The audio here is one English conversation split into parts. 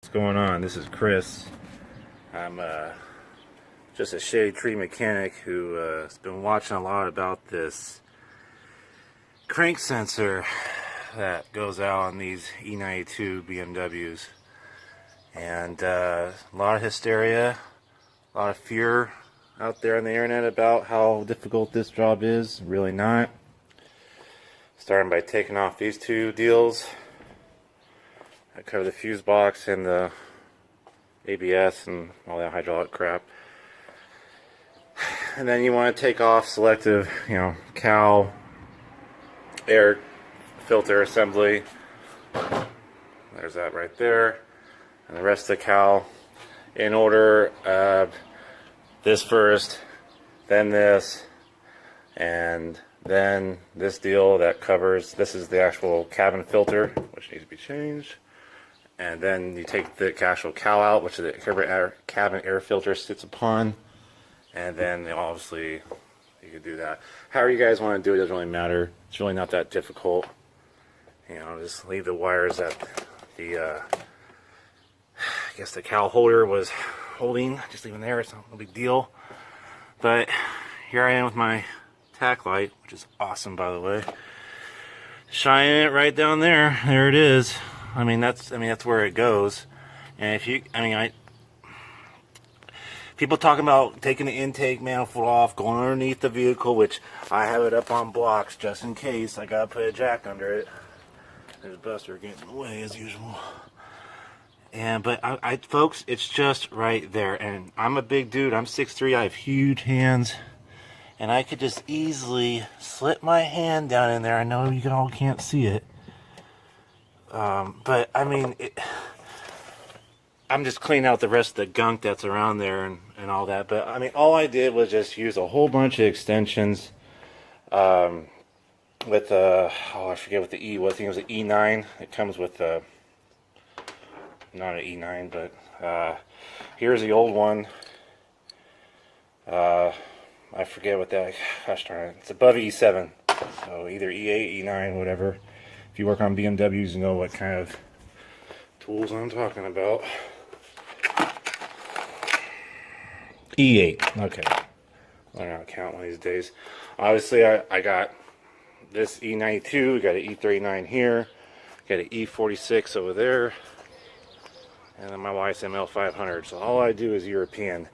What's going on? This is Chris. I'm just a shade tree mechanic who has been watching a lot about this crank sensor that goes out on these E92 BMWs, and a lot of hysteria, a lot of fear out there on the internet about how difficult this job is. Really not. Starting by taking off these two deals. I cover the fuse box and the ABS and all that hydraulic crap. And then you want to take off selective, cowl, air filter assembly. There's that right there. And the rest of the cowl in order of this first, then this, and then this deal that covers, this is the actual cabin filter, which needs to be changed. And then you take the actual cowl out, which the cabin air filter sits upon. And then obviously you can do that. However you guys want to do it, doesn't really matter. It's really not that difficult. Just leave the wires that the I guess the cowl holder was holding. Just leave them there. It's not a big deal. But here I am with my tack light, which is awesome, by the way. Shining it right down there. There it is. That's where it goes. And if you, people talking about taking the intake manifold off, going underneath the vehicle, which I have it up on blocks just in case. I gotta put a jack under it. There's Buster getting in the way as usual. But folks, it's just right there. And I'm a big dude. I'm 6'3". I have huge hands, and I could just easily slip my hand down in there. I know you all can't see it. But I'm just cleaning out the rest of the gunk that's around there and all that. But all I did was just use a whole bunch of extensions with I forget what the E was. I think it was an E9. It comes with not an E9, but here's the old one. I forget what that, gosh darn it, it's above E7, so either E8, E9, whatever. If you work on BMWs, you know what kind of tools I'm talking about. E8, okay. Learn how to count one of these days. Obviously, I got this E92, we got an E39 here, got an E46 over there, and then my wife's ML500. So all I do is European.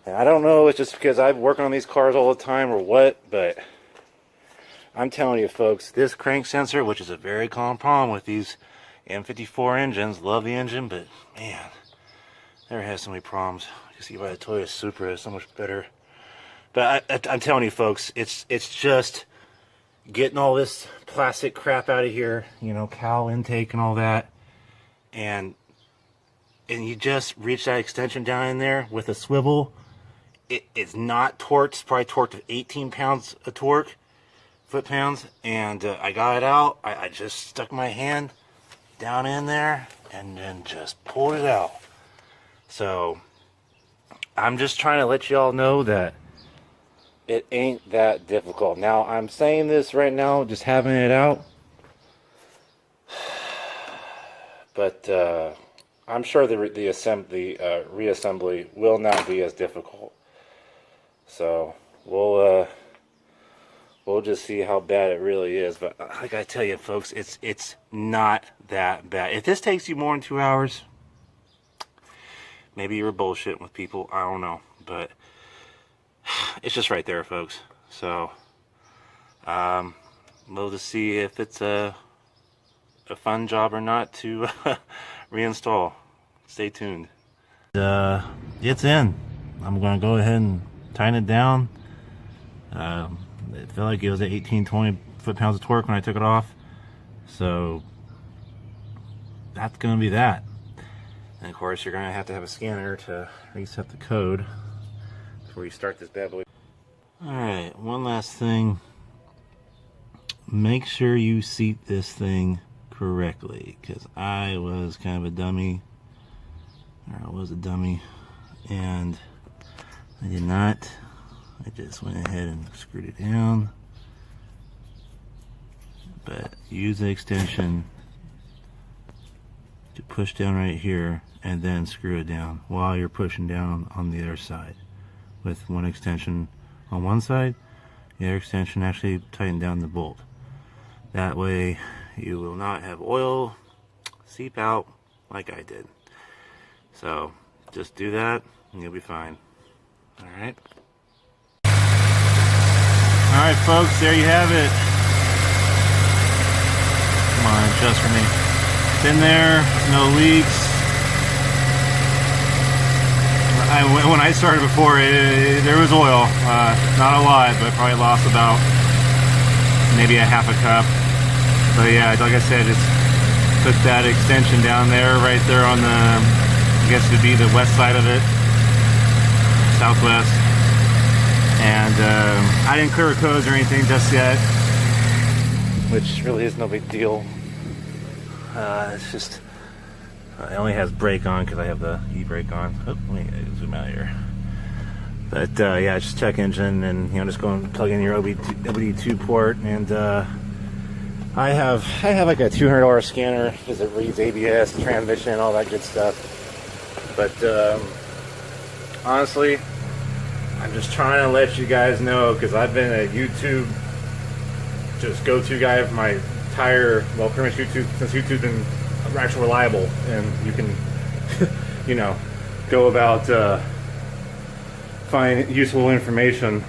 And I don't know, it's just because I'm working on these cars all the time or what, but I'm telling you folks, this crank sensor, which is a very common problem with these M54 engines, love the engine, but man, never has so many problems. You can see why the Toyota Supra is so much better. But I'm telling you folks, it's just getting all this plastic crap out of here, cowl intake and all that, and you just reach that extension down in there with a swivel. It's not torqued, it's probably torqued at 18 pounds of torque, foot-pounds, and I got it out. I just stuck my hand down in there and then just pulled it out. So I'm just trying to let you all know that it ain't that difficult. Now I'm saying this right now, just having it out, but I'm sure the reassembly will not be as difficult. So we'll just see how bad it really is. But like I tell you folks, it's not that bad. If this takes you more than 2 hours, maybe you're bullshitting with people, I don't know, but it's just right there, folks. So we'll just see if it's a fun job or not to reinstall. Stay tuned. It's in. I'm gonna go ahead and tighten it down. It felt like it was at 18-20 foot-pounds of torque when I took it off, so that's gonna be that. And of course you're gonna have to have a scanner to reset the code before you start this bad boy. Alright, one last thing. Make sure you seat this thing correctly, because I was kind of a dummy, or I was a dummy, and I did not. I just went ahead and screwed it down. But use the extension to push down right here and then screw it down while you're pushing down on the other side, with one extension on one side, the other extension actually tighten down the bolt. That way you will not have oil seep out like I did. So just do that and you'll be fine. Alright. Alright folks, there you have it. Come on, adjust for me. It's in there, no leaks. When I started before, there was oil. Not a lot, but probably lost about maybe a half a cup. But yeah, like I said, just put that extension down there, right there on the, I guess it would be the west side of it, southwest. And I didn't clear codes or anything just yet, which really is no big deal. It's just, it only has brake on because I have the e-brake on. Oh, let me zoom out here. But yeah, it's just check engine, and just go and plug in your OBD2 port, and I have like a $200 scanner because it reads ABS, transmission, all that good stuff. But honestly, I'm just trying to let you guys know, because I've been a YouTube just go-to guy for my entire, well, pretty much YouTube, since YouTube's been actually reliable, and you can go about find useful information